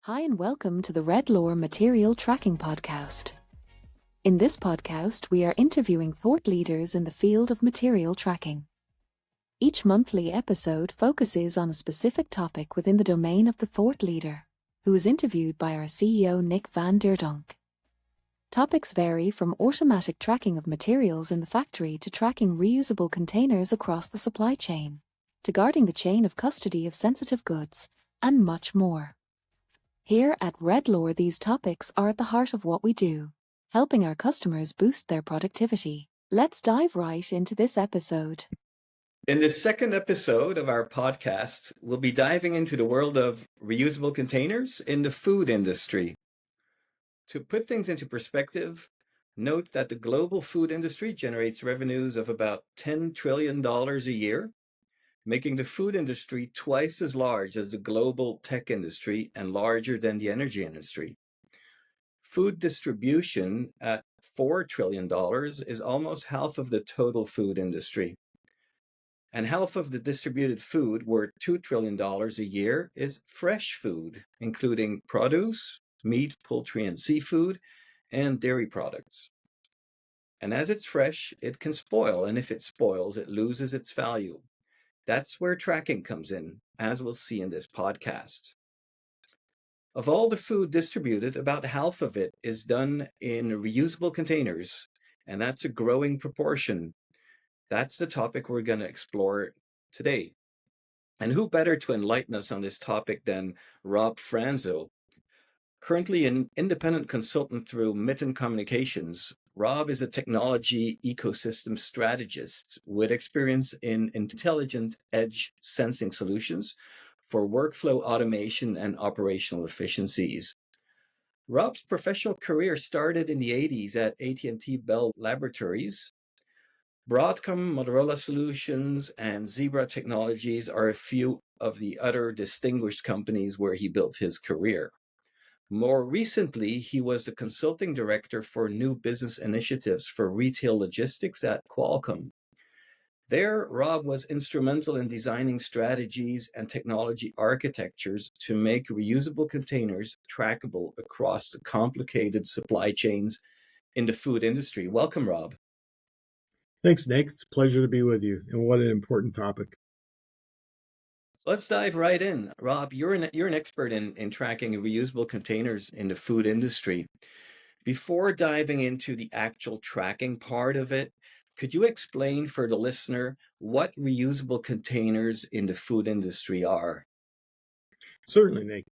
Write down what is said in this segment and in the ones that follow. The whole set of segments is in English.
Hi and welcome to the Red Lore Material Tracking Podcast. In this podcast, we are interviewing thought leaders in the field of material tracking. Each monthly episode focuses on a specific topic within the domain of the thought leader, who is interviewed by our CEO Nick van der Donk. Topics vary from automatic tracking of materials in the factory to tracking reusable containers across the supply chain, to guarding the chain of custody of sensitive goods, and much more. Here at Red Lore, these topics are at the heart of what we do, helping our customers boost their productivity. Let's dive right into this episode. In this second episode of our podcast, we'll be diving into the world of reusable containers in the food industry. To put things into perspective, note that the global food industry generates revenues of about $10 trillion a year, making the food industry twice as large as the global tech industry and larger than the energy industry. Food distribution at $4 trillion is almost half of the total food industry. And half of the distributed food, worth $2 trillion a year, is fresh food, including produce, meat, poultry, and seafood, and dairy products. And as it's fresh, it can spoil, and if it spoils, it loses its value. That's where tracking comes in, as we'll see in this podcast. Of all the food distributed, about half of it is done in reusable containers, and that's a growing proportion. That's the topic we're going to explore today. And who better to enlighten us on this topic than Rob Franzo? Currently an independent consultant through Mitten Communications, Rob is a technology ecosystem strategist with experience in intelligent edge sensing solutions for workflow automation and operational efficiencies. Rob's professional career started in the 80s at AT&T Bell Laboratories. Broadcom, Motorola Solutions, and Zebra Technologies are a few of the other distinguished companies where he built his career. More recently, he was the consulting director for new business initiatives for retail logistics at Qualcomm. There, Rob was instrumental in designing strategies and technology architectures to make reusable containers trackable across the complicated supply chains in the food industry. Welcome, Rob. Thanks, Nick. It's a pleasure to be with you. And what an important topic. Let's dive right in. Rob, you're an expert in tracking reusable containers in the food industry. Before diving into the actual tracking part of it, could you explain for the listener what reusable containers in the food industry are? Certainly, Nick.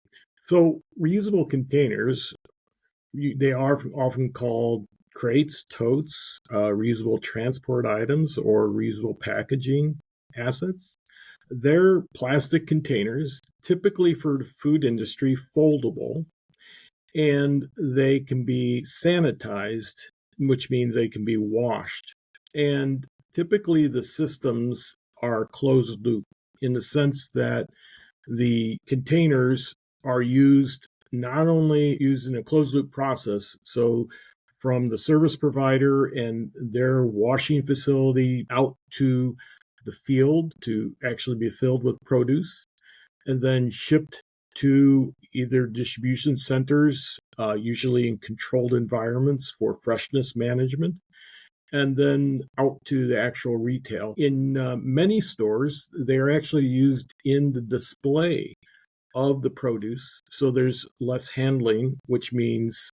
So reusable containers, they are often called crates, totes, reusable transport items, or reusable packaging assets. They're plastic containers, typically for the food industry, foldable, and they can be sanitized, which means they can be washed. And typically the systems are closed loop in the sense that the containers are used not only used in a closed loop process, so from the service provider and their washing facility out to the field to actually be filled with produce, and then shipped to either distribution centers, usually in controlled environments for freshness management, and then out to the actual retail. In many stores, they're actually used in the display of the produce. So there's less handling, which means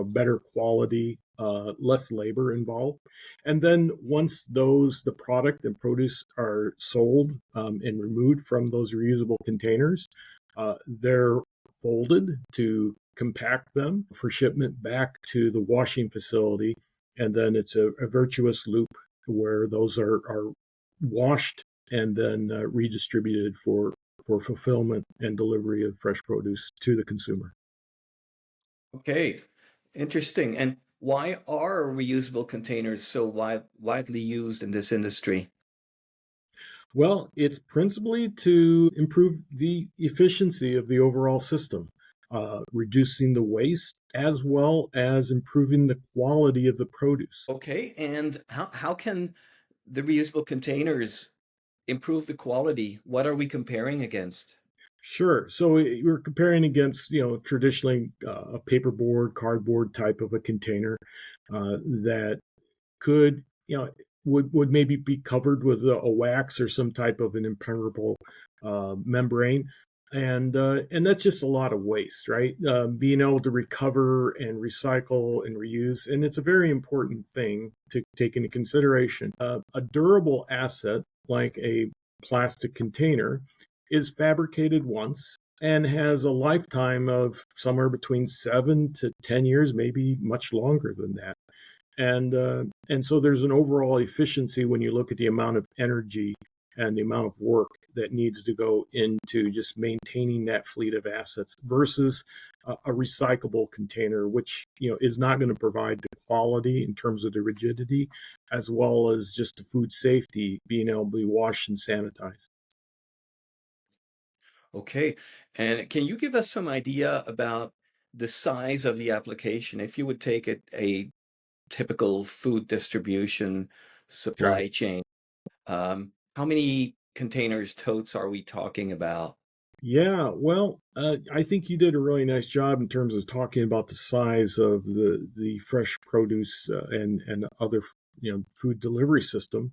better quality, less labor involved. And then once the product and produce are sold and removed from those reusable containers, they're folded to compact them for shipment back to the washing facility. And then it's a virtuous loop where those are washed and then redistributed for fulfillment and delivery of fresh produce to the consumer. Okay, interesting. And why are reusable containers so widely used in this industry? Well, it's principally to improve the efficiency of the overall system, reducing the waste as well as improving the quality of the produce. Okay, and how can the reusable containers improve the quality? What are we comparing against? Sure. So we're comparing against, traditionally a paperboard, cardboard type of a container that could, would maybe be covered with a wax or some type of an impermeable membrane, and that's just a lot of waste, right? Being able to recover and recycle and reuse, and it's a very important thing to take into consideration. A durable asset like a plastic container is fabricated once and has a lifetime of somewhere between 7 to 10 years, maybe much longer than that. And so there's an overall efficiency when you look at the amount of energy and the amount of work that needs to go into just maintaining that fleet of assets versus a recyclable container, which is not going to provide the quality in terms of the rigidity, as well as just the food safety, being able to be washed and sanitized. Okay. And can you give us some idea about the size of the application? If you would take a typical food distribution Right. supply chain, how many containers, totes are we talking about? Yeah, well, I think you did a really nice job in terms of talking about the size of the fresh produce and other food delivery system.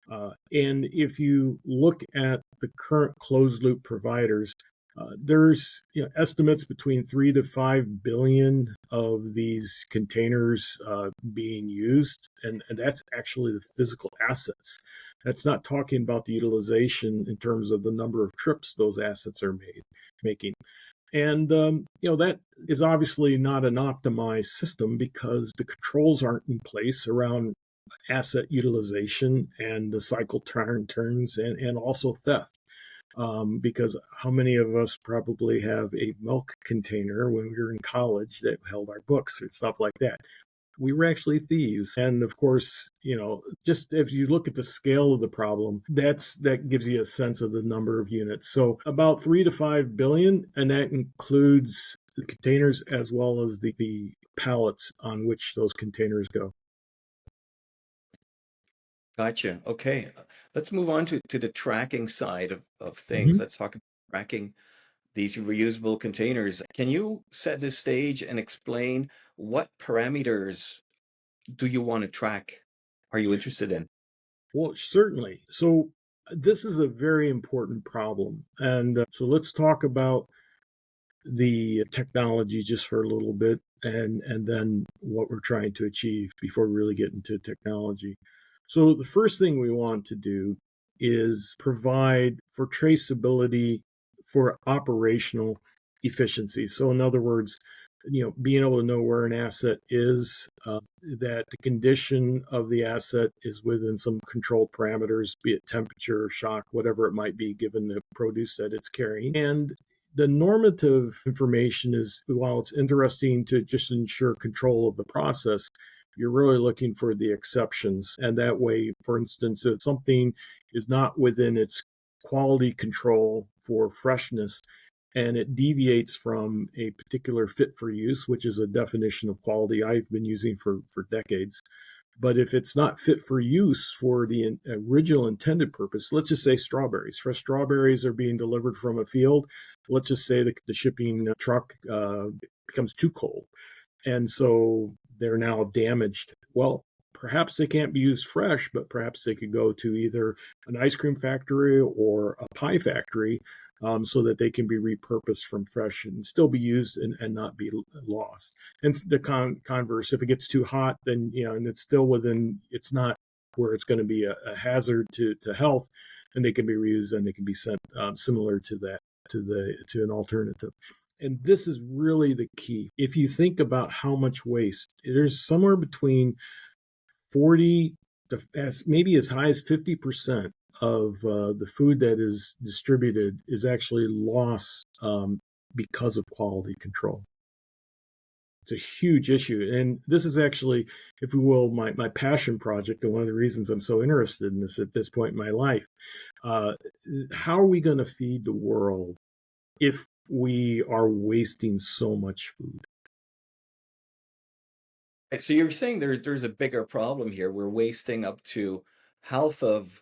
And if you look at the current closed loop providers, there's estimates between 3 to 5 billion of these containers being used, and that's actually the physical assets. That's not talking about the utilization in terms of the number of trips those assets are making. And that is obviously not an optimized system because the controls aren't in place around asset utilization and the cycle turns and also theft. Because how many of us probably have a milk container when we were in college that held our books or stuff like that? We were actually thieves. And of course, just if you look at the scale of the problem, that gives you a sense of the number of units. So about 3 to 5 billion, and that includes the containers as well as the pallets on which those containers go. Gotcha. Okay. Let's move on to the tracking side of things. Mhm. Let's talk about tracking these reusable containers. Can you set the stage and explain what parameters do you want to track? Are you interested in? Well, certainly. So this is a very important problem. And so let's talk about the technology just for a little bit and then what we're trying to achieve before we really get into technology. So the first thing we want to do is provide for traceability for operational efficiency. So in other words, being able to know where an asset is, that the condition of the asset is within some controlled parameters, be it temperature, shock, whatever it might be, given the produce that it's carrying. And the normative information is, while it's interesting to just ensure control of the process, you're really looking for the exceptions. And that way, for instance, if something is not within its quality control for freshness and it deviates from a particular fit for use, which is a definition of quality I've been using for decades. But if it's not fit for use for the original intended purpose, let's just say strawberries. Fresh strawberries are being delivered from a field. Let's just say the shipping truck becomes too cold. And so they're now damaged. Well, perhaps they can't be used fresh, but perhaps they could go to either an ice cream factory or a pie factory, so that they can be repurposed from fresh and still be used and not be lost. And the converse, if it gets too hot, then, and it's still within, it's not where it's going to be a hazard to health, and they can be reused and they can be sent similar to that to an alternative. And this is really the key. If you think about how much waste, there's somewhere between 40 to maybe as high as 50% of the food that is distributed is actually lost because of quality control. It's a huge issue. And this is actually, if you will, my passion project, and one of the reasons I'm so interested in this at this point in my life. Uh, how are we going to feed the world if we are wasting so much food? So you're saying there's a bigger problem here. We're wasting up to half of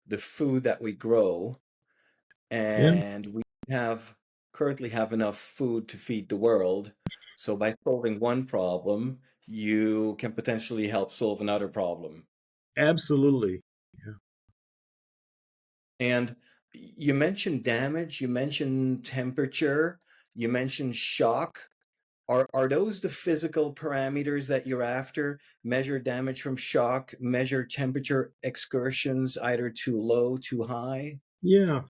the food that we grow, Yeah. and we have currently have enough food to feed the world. So by solving one problem, you can potentially help solve another problem. Absolutely. Yeah. And you mentioned damage, you mentioned temperature, you mentioned shock. Are those the physical parameters that you're after? Measure damage from shock, measure temperature excursions, either too low, too high? Yeah.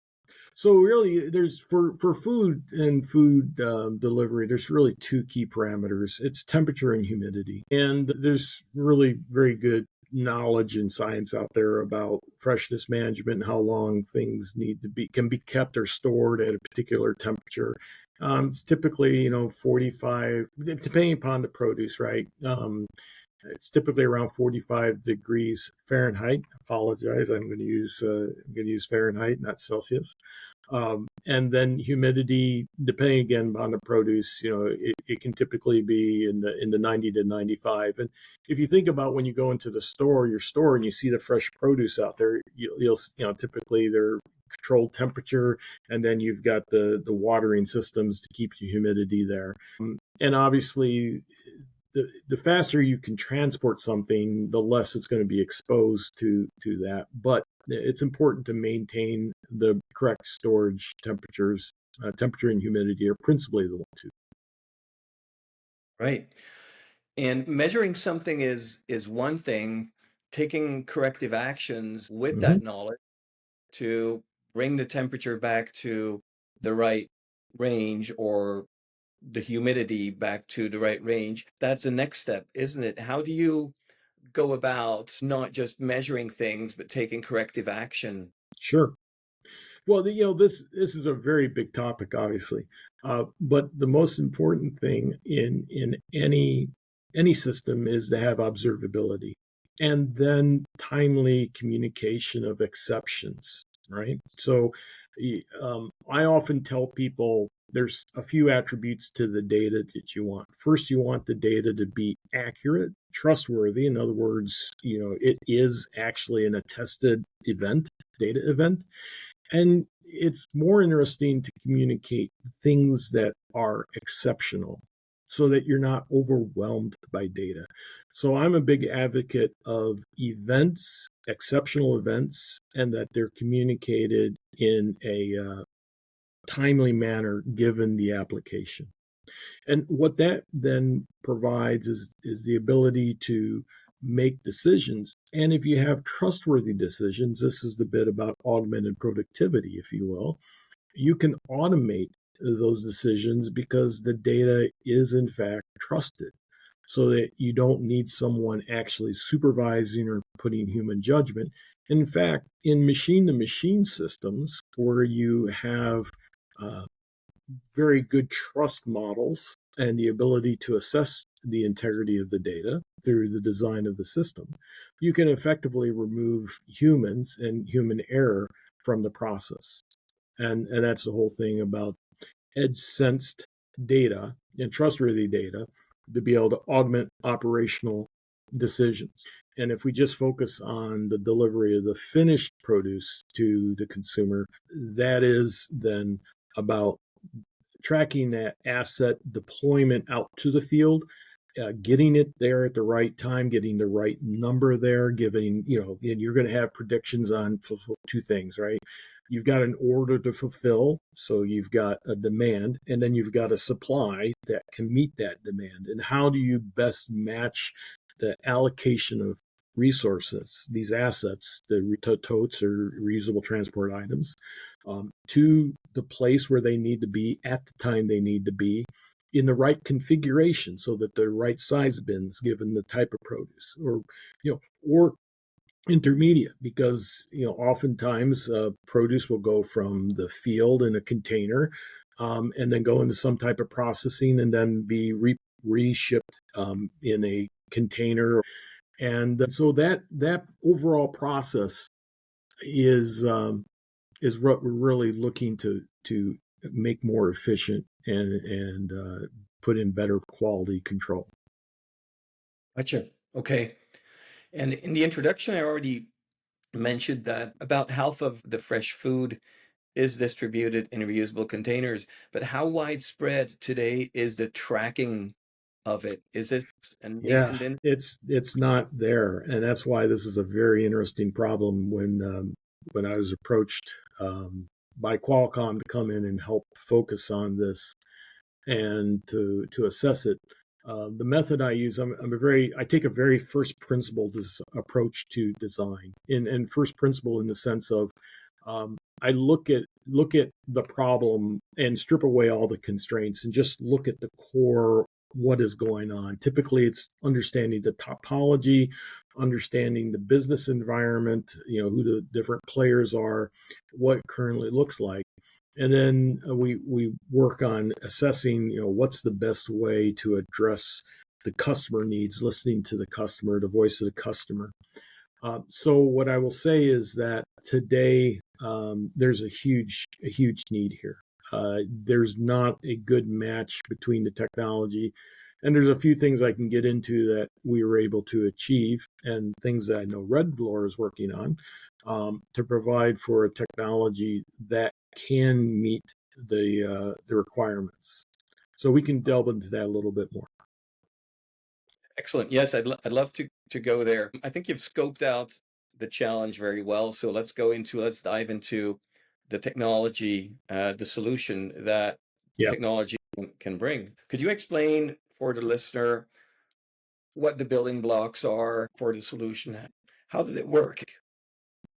So really, there's for food and food delivery, there's really two key parameters. It's temperature and humidity, and there's really very good knowledge and science out there about freshness management and how long things need to be can be kept or stored at a particular temperature. It's typically 45, depending upon the produce, right? It's typically around 45 degrees Fahrenheit. I apologize. I'm going to use Fahrenheit, not Celsius. And then humidity, depending again on the produce, it can typically be in the 90 to 95. And if you think about when you go into your store, and you see the fresh produce out there, you'll typically they're controlled temperature, and then you've got the watering systems to keep the humidity there. And obviously, the faster you can transport something, the less it's going to be exposed to that. But it's important to maintain the correct storage temperatures. Temperature and humidity are principally the two. Right. And measuring something is one thing, taking corrective actions with Mm-hmm. that knowledge to bring the temperature back to the right range or the humidity back to the right range. That's the next step, isn't it? How do you go about not just measuring things, but taking corrective action? Sure. Well, this is a very big topic, obviously, but the most important thing in any system is to have observability, and then timely communication of exceptions. Right. So, I often tell people there's a few attributes to the data that you want. First, you want the data to be accurate, trustworthy. In other words, it is actually an attested data event. And it's more interesting to communicate things that are exceptional so that you're not overwhelmed by data. So I'm a big advocate of events, exceptional events, and that they're communicated in a timely manner given the application. And what that then provides is the ability to make decisions. And if you have trustworthy decisions, this is the bit about augmented productivity, if you will, you can automate those decisions because the data is in fact trusted, so that you don't need someone actually supervising or putting human judgment. In fact, in machine to machine systems where you have uh, very good trust models and the ability to assess the integrity of the data through the design of the system, you can effectively remove humans and human error from the process. And that's the whole thing about edge sensed data and trustworthy data to be able to augment operational decisions. And if we just focus on the delivery of the finished produce to the consumer, that is then about tracking that asset deployment out to the field, getting it there at the right time, getting the right number there, giving, and you're going to have predictions on two things, right? You've got an order to fulfill, so you've got a demand, and then you've got a supply that can meet that demand. And how do you best match the allocation of resources, these assets, the totes or reusable transport items, to the place where they need to be at the time they need to be in the right configuration so that they're right size bins given the type of produce, or intermediate, because oftentimes produce will go from the field in a container, and then go into some type of processing and then be reshipped in a container. And so that overall process is what we're really looking to make more efficient and put in better quality control. Gotcha. Okay. And in the introduction, I already mentioned that about half of the fresh food is distributed in reusable containers, but how widespread today is the tracking of it? Is it a Yeah, nascent in? it's not there, and that's why this is a very interesting problem. When I was approached by Qualcomm to come in and help focus on this and to assess it, the method I use, I take a very first principle approach to design, and first principle in the sense of I look at the problem and strip away all the constraints and just look at the core, what is going on. Typically, it's understanding the topology, understanding the business environment, who the different players are, what it currently looks like. And then we work on assessing, what's the best way to address the customer needs, listening to the customer, the voice of the customer. So what I will say is that today there's a huge need here. There's not a good match between the technology, and there's a few things I can get into that we were able to achieve, and things that I know Redlore is working on to provide for a technology that can meet the requirements. So we can delve into that a little bit more. Excellent. Yes, I'd love to go there. I think you've scoped out the challenge very well. So let's dive into the technology, the solution that Yeah. technology can bring. Could you explain for the listener what the building blocks are for the solution? How does it work?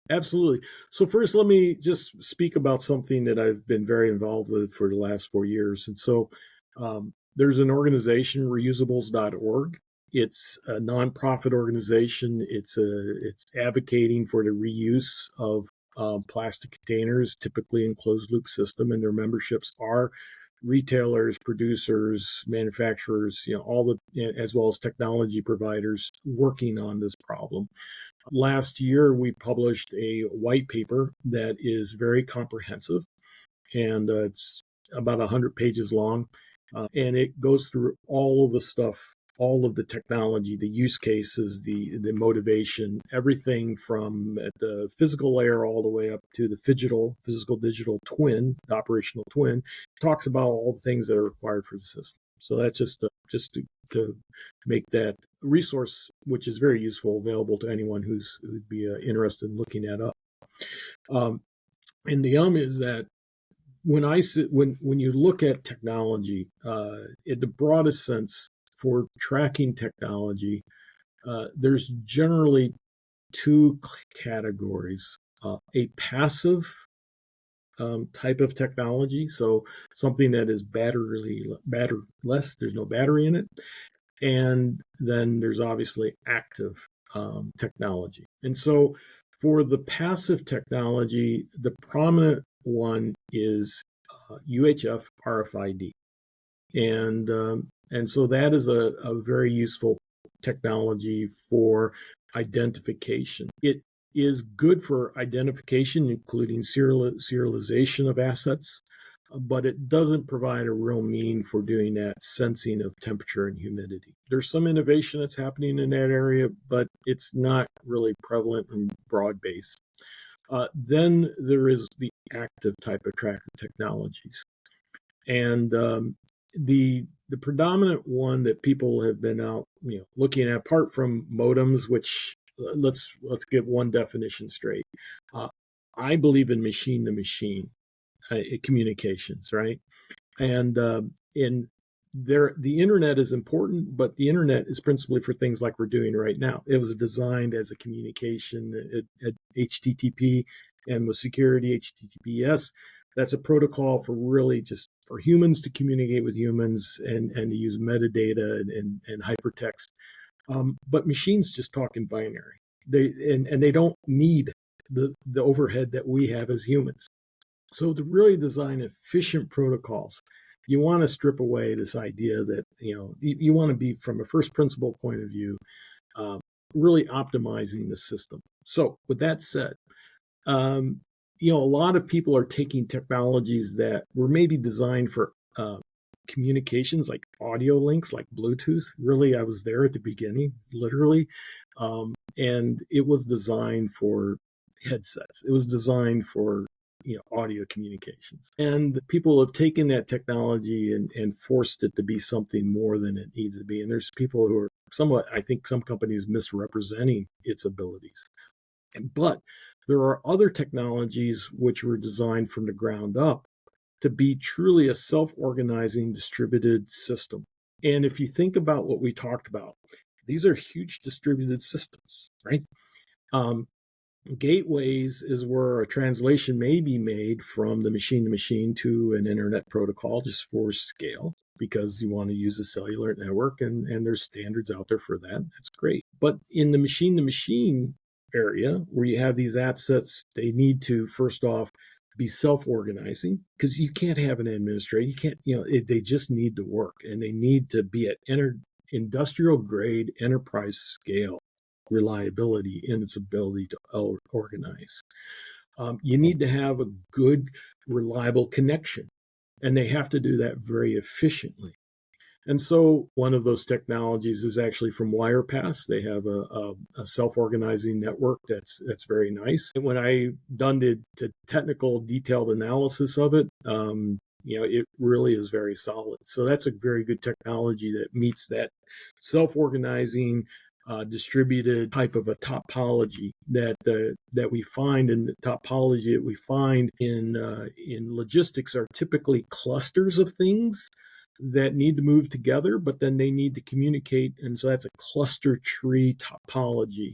Absolutely. So first, let me just speak about something that I've been very involved with for the last 4 years. And so there's an organization, reusables.org. It's a nonprofit organization. It's advocating for the reuse of plastic containers, typically in closed loop system, and their memberships are retailers, producers, manufacturers, as well as technology providers working on this problem. Last year, we published a white paper that is very comprehensive, and it's about 100 pages long, and it goes through all of the stuff, all of the technology, the use cases, the motivation, everything from at the physical layer all the way up to the physical digital twin, the operational twin. It talks about all the things that are required for the system. So that's just to make that resource, which is very useful, available to anyone who'd be interested in looking that up. And the is that when you look at technology, in the broadest sense for tracking technology, there's generally two categories: a passive type of technology, so something that is batteryless, there's no battery in it, and then there's obviously active technology. And so for the passive technology, the prominent one is UHF RFID, and so that is a very useful technology for identification. It is good for identification, including serialization of assets, but it doesn't provide a real mean for doing that sensing of temperature and humidity. There's some innovation that's happening in that area, but it's not really prevalent and broad-based. Then there is the active type of tracker technologies. And the predominant one that people have been out looking at, apart from modems, which let's get one definition straight. I believe in machine to machine communications, right? And the internet is important, but the internet is principally for things like we're doing right now. It was designed as a communication at HTTP, and with security, HTTPS. That's a protocol for really just for humans to communicate with humans and to use metadata and hypertext. But machines just talk in binary. They don't need the overhead that we have as humans. So to really design efficient protocols, you want to strip away this idea that you want to be, from a first principle point of view, really optimizing the system. So with that said, a lot of people are taking technologies that were maybe designed for communications, like audio links, like Bluetooth. Really, I was there at the beginning, literally. And it was designed for headsets. It was designed for audio communications. And people have taken that technology and forced it to be something more than it needs to be. And there's people who are somewhat, I think, some companies misrepresenting its abilities. But there are other technologies which were designed from the ground up to be truly a self-organizing distributed system. And if you think about what we talked about, these are huge distributed systems, right? Gateways is where a translation may be made from the machine to machine to an internet protocol just for scale, because you want to use a cellular network, and there's standards out there for that. That's great. But in the machine to machine area where you have these assets, they need to first off be self-organizing, because you can't have an administrator. You can't, they just need to work, and they need to be at industrial grade enterprise scale reliability in its ability to organize. You need to have a good, reliable connection, and they have to do that very efficiently. And so one of those technologies is actually from WirePass. They have a self-organizing network that's very nice. And when I done the technical detailed analysis of it, it really is very solid. So that's a very good technology that meets that self-organizing, distributed type of a topology that we find. In the topology that we find in logistics are typically clusters of things that need to move together, but then they need to communicate. And so that's a cluster tree topology.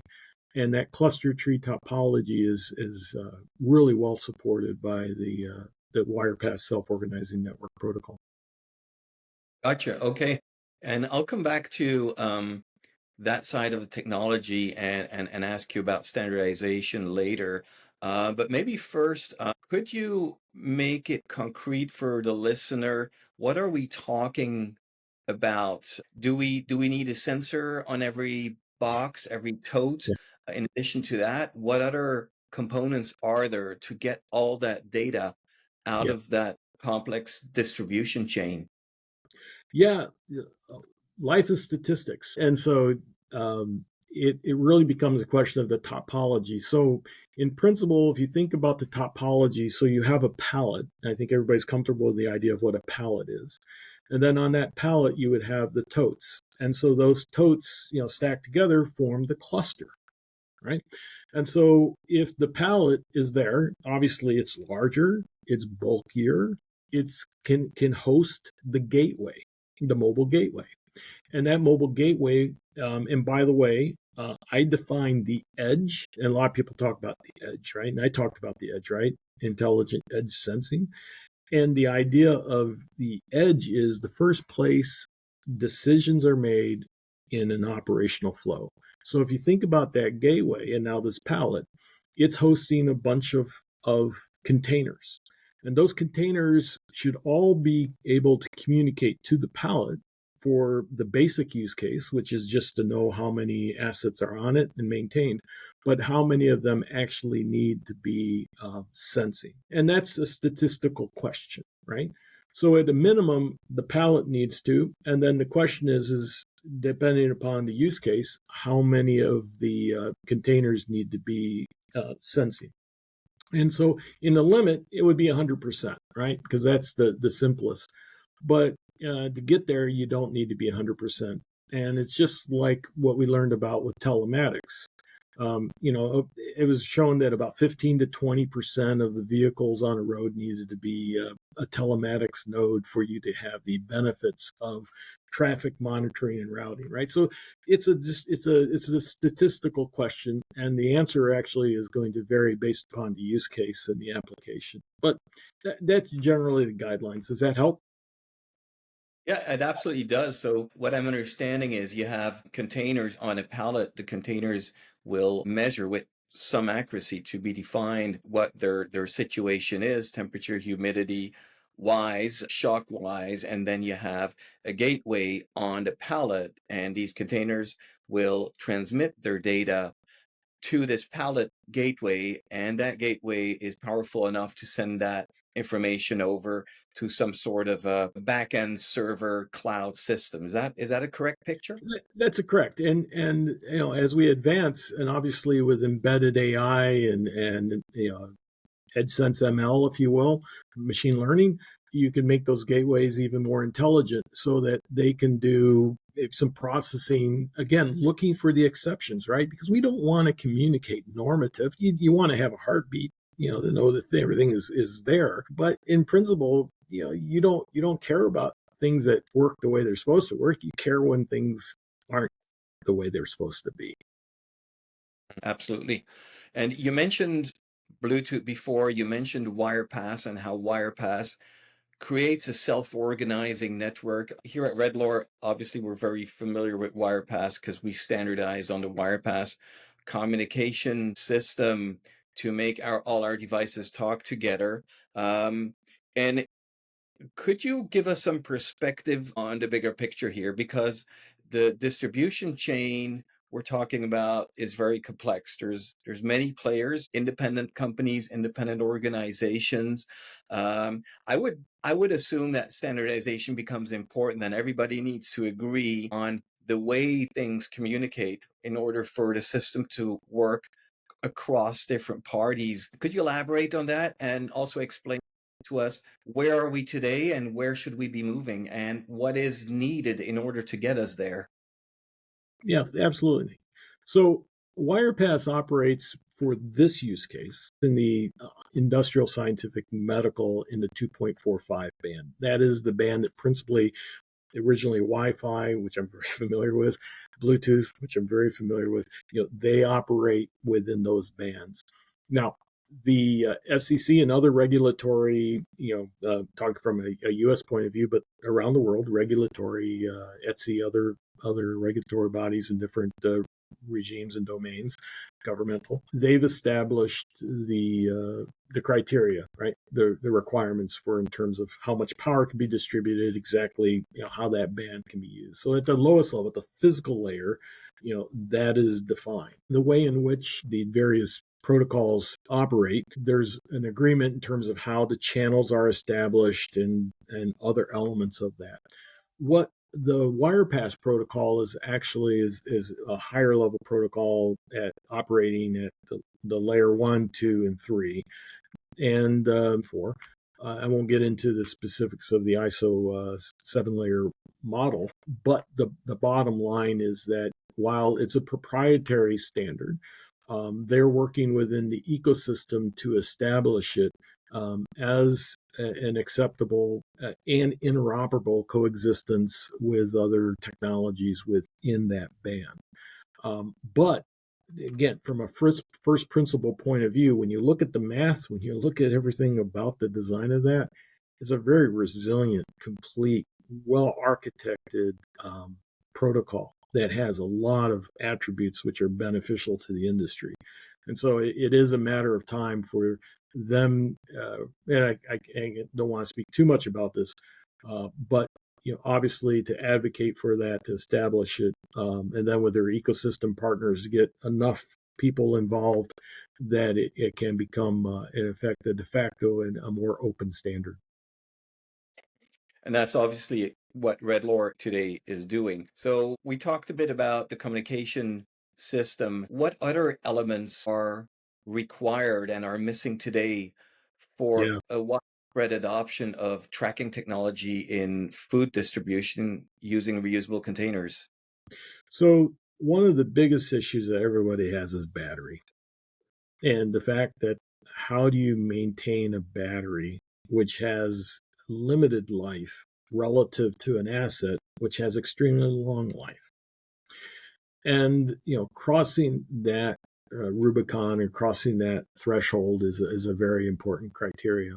And that cluster tree topology is really well supported by the WirePass self-organizing network protocol. Gotcha. Okay. And I'll come back to that side of the technology and ask you about standardization later. But maybe first, could you make it concrete for the listener? What are we talking about? Do we need a sensor on every box, every tote? Yeah. In addition to that, what other components are there to get all that data out Yeah. of that complex distribution chain? Yeah. Life is statistics. And so it really becomes a question of the topology. So in principle, if you think about the topology, so you have a pallet. I think everybody's comfortable with the idea of what a pallet is. And then on that pallet, you would have the totes. And so those totes, stacked together form the cluster, right? And so if the pallet is there, obviously it's larger, it's bulkier, it's can host the gateway, the mobile gateway. And that mobile gateway, and by the way, I define the edge, and a lot of people talk about the edge, right? And I talked about the edge, right? Intelligent edge sensing. And the idea of the edge is the first place decisions are made in an operational flow. So if you think about that gateway and now this pallet, it's hosting a bunch of containers. And those containers should all be able to communicate to the pallet for the basic use case, which is just to know how many assets are on it and maintained, but how many of them actually need to be sensing. And that's a statistical question, right? So at a minimum, the pallet needs to, and then the question is depending upon the use case, how many of the containers need to be sensing. And so in the limit, it would be 100%, right? Because that's the simplest. But to get there, you don't need to be 100%. And it's just like what we learned about with telematics. It was shown that about 15 to 20% of the vehicles on a road needed to be a telematics node for you to have the benefits of traffic monitoring and routing, right? So it's a statistical question, and the answer actually is going to vary based upon the use case and the application. But that's generally the guidelines. Does that help? Yeah, it absolutely does. So what I'm understanding is you have containers on a pallet. The containers will measure with some accuracy to be defined what their situation is, temperature, humidity wise, shock wise, and then you have a gateway on the pallet, and these containers will transmit their data to this pallet gateway, and that gateway is powerful enough to send that information over to some sort of a back-end server cloud system. Is that a correct picture? That's a correct. And as we advance, and obviously with embedded AI and AdSense ML, if you will, machine learning, you can make those gateways even more intelligent so that they can do some processing, again, looking for the exceptions, right? Because we don't want to communicate normative. You want to have a heartbeat, to know that everything is there. But in principle, you don't care about things that work the way they're supposed to work. You care when things aren't the way they're supposed to be. Absolutely. And you mentioned Bluetooth before, you mentioned WirePass and how WirePass creates a self-organizing network. Here at Redlore, obviously, we're very familiar with WirePass because we standardize on the WirePass communication system to make all our devices talk together. And could you give us some perspective on the bigger picture here? Because the distribution chain we're talking about is very complex. There's many players, independent companies, independent organizations. I would assume that standardization becomes important, and everybody needs to agree on the way things communicate in order for the system to work across different parties. Could you elaborate on that and also explain to us where are we today and where should we be moving and what is needed in order to get us there? Yeah, absolutely. So WirePass operates for this use case in the industrial, scientific, medical in the 2.45 band. That is the band that principally originally Wi-Fi, which I'm very familiar with, Bluetooth, which I'm very familiar with. They operate within those bands. Now, the FCC and other regulatory, talking from a U.S. point of view, but around the world, regulatory, ETSI, other regulatory bodies in different regimes and domains, governmental, they've established the criteria, right? The requirements for in terms of how much power can be distributed, exactly how that band can be used. So at the lowest level, at the physical layer, that is defined. The way in which the various protocols operate, there's an agreement in terms of how the channels are established and other elements of that. What the WirePass protocol is actually is a higher level protocol at operating at the layer 1, 2, and 3, and 4. I won't get into the specifics of the ISO 7-layer model, but the bottom line is that while it's a proprietary standard, they're working within the ecosystem to establish it as an acceptable and interoperable coexistence with other technologies within that band. But again, from a first principle point of view, when you look at the math, when you look at everything about the design of that, it's a very resilient, complete, well-architected protocol that has a lot of attributes which are beneficial to the industry. And so it is a matter of time for them, and I don't want to speak too much about this, but obviously to advocate for that, to establish it, and then with their ecosystem partners, get enough people involved that it can become, in effect, a de facto and a more open standard. And that's obviously what Redlore today is doing. So we talked a bit about the communication system. What other elements are required and are missing today for Yeah. a widespread adoption of tracking technology in food distribution using reusable containers? So one of the biggest issues that everybody has is battery. And the fact that how do you maintain a battery which has limited life relative to an asset which has extremely long life? And crossing that Rubicon or crossing that threshold is a very important criteria.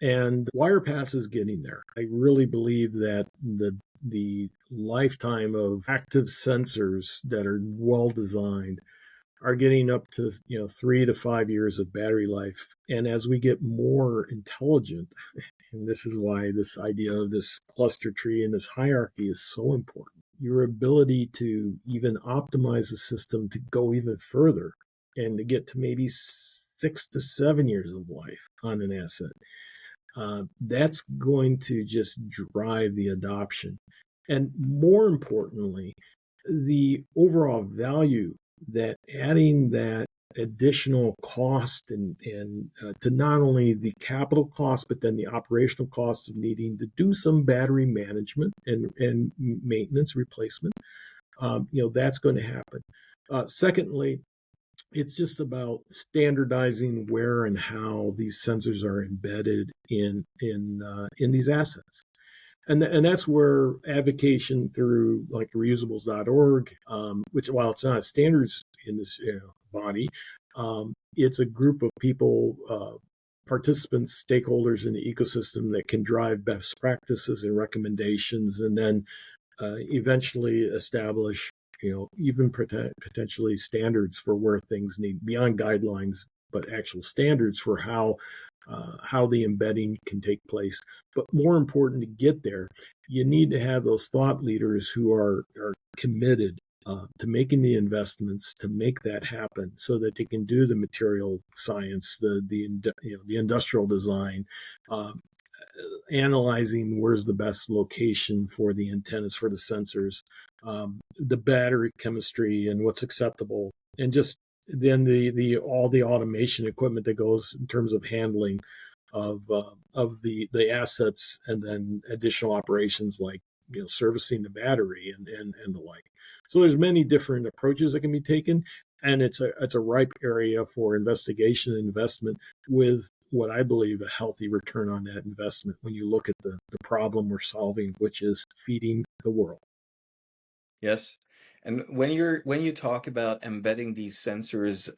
And WirePass is getting there. I really believe that the lifetime of active sensors that are well designed are getting up to 3 to 5 years of battery life. And as we get more intelligent, and this is why this idea of this cluster tree and this hierarchy is so important, your ability to even optimize the system to go even further and to get to maybe 6 to 7 years of life on an asset, that's going to just drive the adoption. And more importantly, the overall value that adding that additional cost and to not only the capital cost, but then the operational cost of needing to do some battery management and maintenance replacement. That's going to happen. Secondly, it's just about standardizing where and how these sensors are embedded in these assets. And that's where advocacy through like reusables.org, which while it's not standards in this body, it's a group of people, participants, stakeholders in the ecosystem that can drive best practices and recommendations, and then eventually establish, even potentially standards for where things need, beyond guidelines, but actual standards for how the embedding can take place. But more important, to get there, you need to have those thought leaders who are committed to making the investments to make that happen, so that they can do the material science, the industrial design, analyzing where's the best location for the antennas, for the sensors, the battery chemistry and what's acceptable, and just then the all the automation equipment that goes in terms of handling of the assets, and then additional operations like servicing the battery and the like. So there's many different approaches that can be taken, and it's a ripe area for investigation and investment, with what I believe a healthy return on that investment when you look at the problem we're solving, which is feeding the world. Yes. And when you talk about embedding these sensors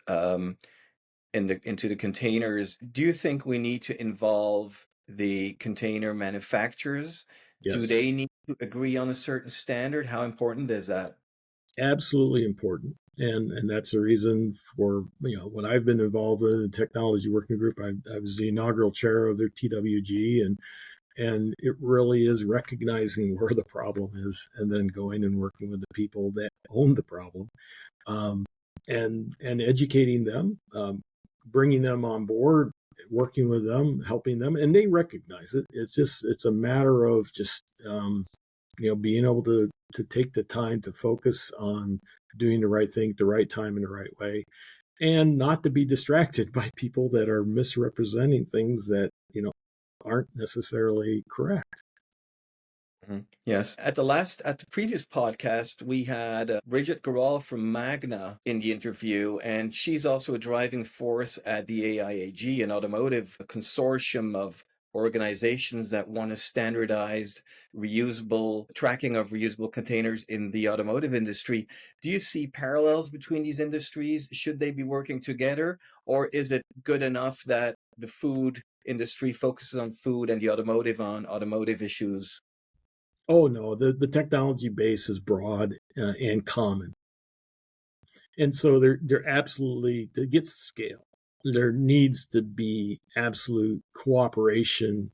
into the containers, do you think we need to involve the container manufacturers? Do Yes, they need to agree on a certain standard? How important is that? absolutely important. And that's the reason for what I've been involved with, the technology working group. I was the inaugural chair of their TWG, and it really is recognizing where the problem is, and then going and working with the people that own the problem, and educating them, bringing them on board, working with them, helping them, and they recognize it. It's a matter of just being able to take the time to focus on doing the right thing at the right time in the right way, and not to be distracted by people that are misrepresenting things that aren't necessarily correct. Yes. At the previous podcast, we had Bridget Garral from Magna in the interview, and she's also a driving force at the AIAG, an automotive consortium of organizations that want to standardize tracking of reusable containers in the automotive industry. Do you see parallels between these industries? Should they be working together, or is it good enough that the food industry focuses on food and the automotive on automotive issues? Oh no, the technology base is broad and common, and so they're absolutely, to get scale, there needs to be absolute cooperation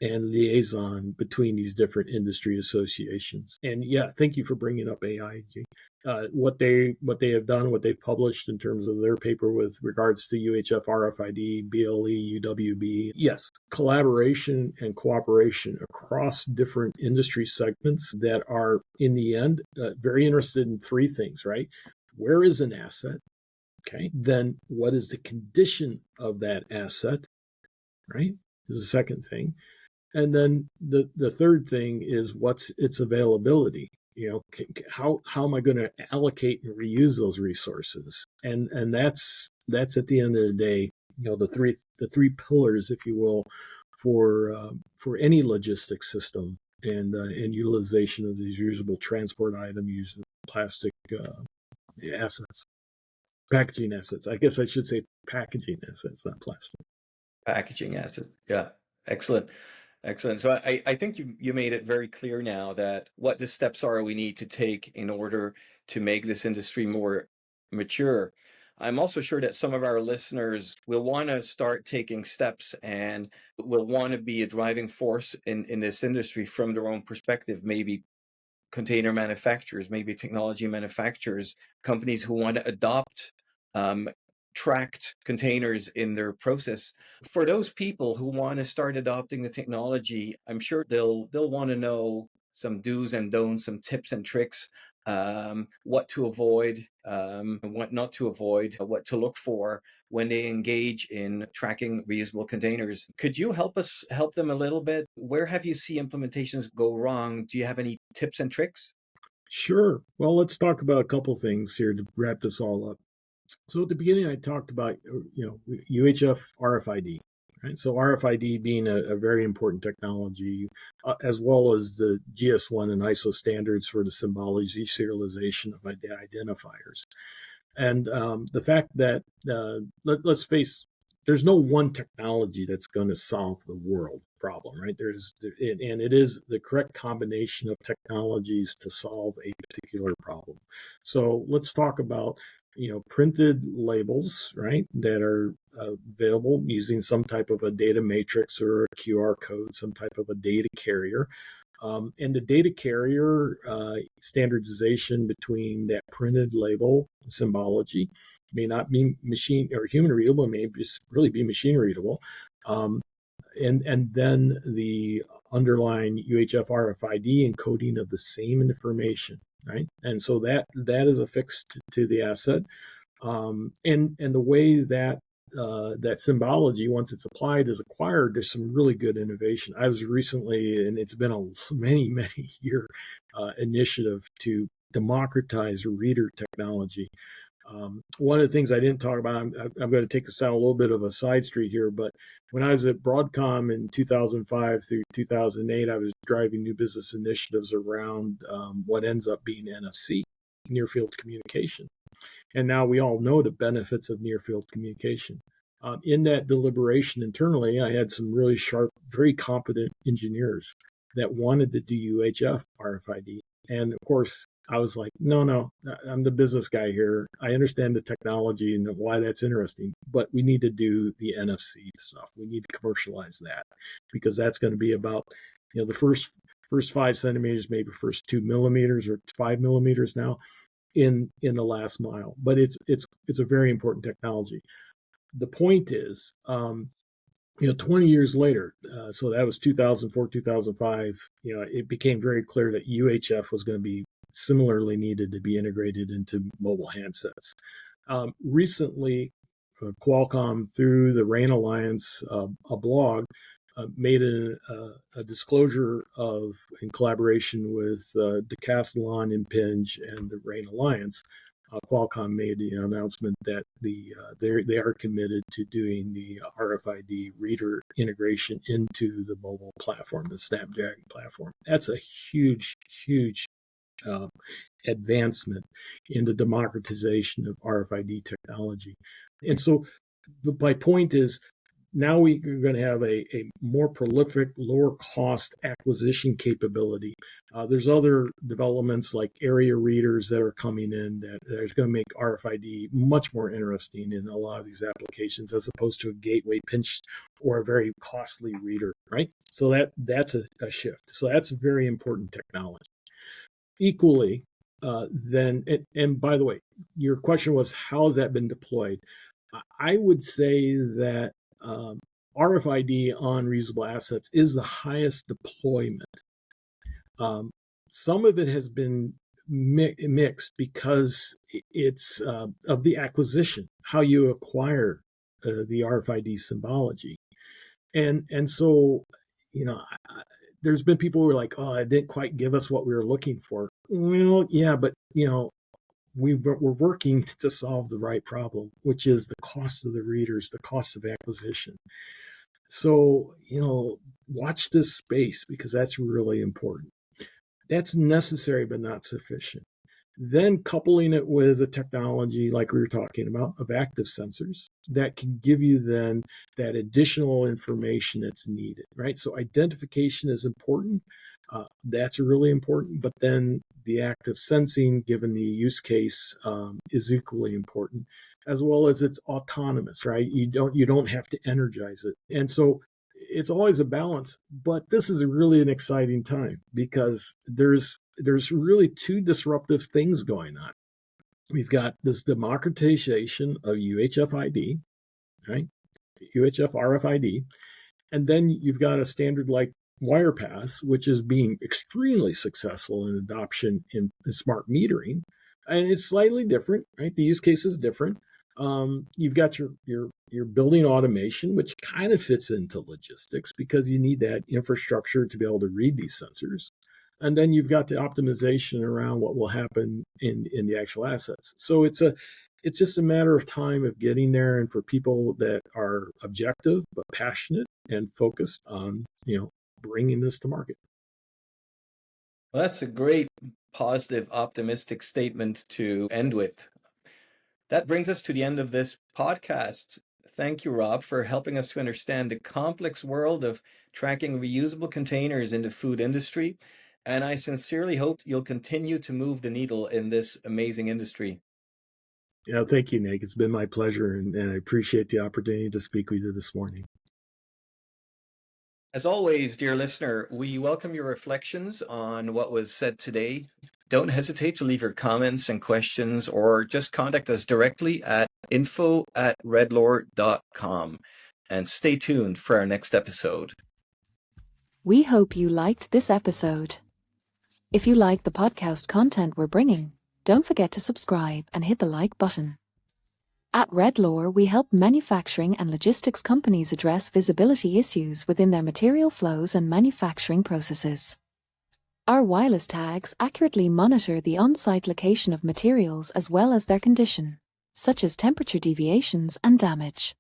and liaison between these different industry associations. And yeah, thank you for bringing up AIG. What they have done, what they've published in terms of their paper with regards to UHF, RFID, BLE, UWB. Yes, collaboration and cooperation across different industry segments that are, in the end, very interested in three things, right? Where is an asset? Okay. Then what is the condition of that asset? Right? Is the second thing. And then the third thing is, what's its availability? How am I going to allocate and reuse those resources? And that's at the end of the day, the three pillars, if you will, for any logistics system, and utilization of these usable transport items, using plastic assets, packaging assets. I guess I should say packaging assets, not plastic. Packaging assets. Yeah. Excellent. Excellent. So I think you made it very clear now that what the steps are we need to take in order to make this industry more mature. I'm also sure that some of our listeners will want to start taking steps and will want to be a driving force in this industry from their own perspective, maybe container manufacturers, maybe technology manufacturers, companies who want to adopt tracked containers in their process. For those people who want to start adopting the technology, I'm sure they'll want to know some do's and don'ts, some tips and tricks what to avoid, what not to avoid, what to look for when they engage in tracking reusable containers. Could you help them a little bit? Where have you seen implementations go wrong? Do you have any tips and tricks? Sure. Well, let's talk about a couple things here to wrap this all up. So at the beginning, I talked about UHF RFID, right? So RFID being a very important technology, as well as the GS1 and ISO standards for the symbology serialization of identifiers. And the fact that let's face, there's no one technology that's going to solve the world problem, right? And it is the correct combination of technologies to solve a particular problem. So let's talk about printed labels, right, that are available using some type of a data matrix or a QR code, some type of a data carrier. And the data carrier standardization between that printed label symbology may not be machine or human readable, may just really be machine readable. And then the underlying UHF RFID encoding of the same information, right? And so that is affixed to the asset. And the way that that symbology, once it's applied, is acquired, there's some really good innovation. I was recently, and it's been a many year initiative to democratize reader technology. One of the things I didn't talk about, I'm going to take us down a little bit of a side street here, but when I was at Broadcom in 2005 through 2008, I was driving new business initiatives around what ends up being NFC, near field communication. And now we all know the benefits of near field communication. In that deliberation internally, I had some really sharp, very competent engineers that wanted to do UHF RFID. And of course, I was like, no, I'm the business guy here. I understand the technology and why that's interesting, but we need to do the NFC stuff. We need to commercialize that because that's going to be about, the first 5 centimeters, maybe first 2 millimeters or 5 millimeters now in the last mile. But it's a very important technology. The point is, 20 years later, so that was 2004, 2005, it became very clear that UHF was going to be similarly needed to be integrated into mobile handsets. Recently, Qualcomm, through the RAIN Alliance, a blog, made a disclosure in collaboration with Decathlon, Impinj, and the RAIN Alliance. Qualcomm made the announcement that they are committed to doing the RFID reader integration into the mobile platform, the Snapdragon platform. That's a huge advancement in the democratization of RFID technology. And so my point is, now we're going to have a more prolific, lower cost acquisition capability. There's other developments like area readers that are coming in that are going to make RFID much more interesting in a lot of these applications, as opposed to a gateway pinch or a very costly reader, right? So that's a shift. So that's a very important technology. Equally, and by the way, your question was, how has that been deployed? I would say that RFID on reusable assets is the highest deployment. Some of it has been mixed because it's of the acquisition, how you acquire the RFID symbology. And so, there's been people who are like, oh, it didn't quite give us what we were looking for. Well, yeah, but, we're working to solve the right problem, which is the cost of the readers, the cost of acquisition. So, watch this space because that's really important. That's necessary, but not sufficient. Then coupling it with a technology like we were talking about of active sensors that can give you then that additional information that's needed, right? So identification is important. That's really important, but then the active sensing, given the use case, is equally important, as well as it's autonomous, right? You don't have to energize it. And so it's always a balance, but this is really an exciting time because there's really two disruptive things going on. We've got this democratization of UHF ID, right? UHF RFID. And then you've got a standard like Wirepass, which is being extremely successful in adoption in smart metering. And it's slightly different, right? The use case is different. You've got your building automation, which kind of fits into logistics because you need that infrastructure to be able to read these sensors. And then you've got the optimization around what will happen in the actual assets. So it's just a matter of time of getting there, and for people that are objective but passionate and focused on bringing this to market. Well, that's a great, positive, optimistic statement to end with. That brings us to the end of this podcast. Thank you, Rob, for helping us to understand the complex world of tracking reusable containers in the food industry. And I sincerely hope you'll continue to move the needle in this amazing industry. Yeah, thank you, Nick. It's been my pleasure, and I appreciate the opportunity to speak with you this morning. As always, dear listener, we welcome your reflections on what was said today. Don't hesitate to leave your comments and questions, or just contact us directly at info@redlore.com. And stay tuned for our next episode. We hope you liked this episode. If you like the podcast content we're bringing, don't forget to subscribe and hit the like button. At Redlore, we help manufacturing and logistics companies address visibility issues within their material flows and manufacturing processes. Our wireless tags accurately monitor the on-site location of materials as well as their condition, such as temperature deviations and damage.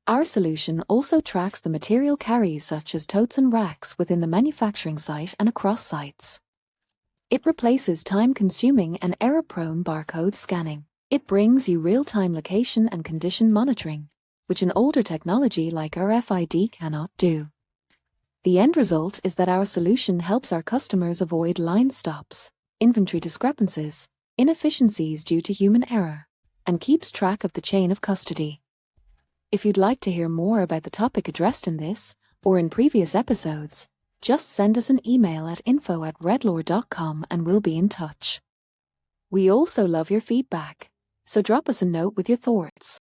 Our solution also tracks the material carries such as totes and racks within the manufacturing site and across sites. It replaces time-consuming and error-prone barcode scanning. It brings you real-time location and condition monitoring, which an older technology like RFID cannot do. The end result is that our solution helps our customers avoid line stops, inventory discrepancies, inefficiencies due to human error, and keeps track of the chain of custody. If you'd like to hear more about the topic addressed in this or in previous episodes, just send us an email at info@redlore.com and we'll be in touch. We also love your feedback, so drop us a note with your thoughts.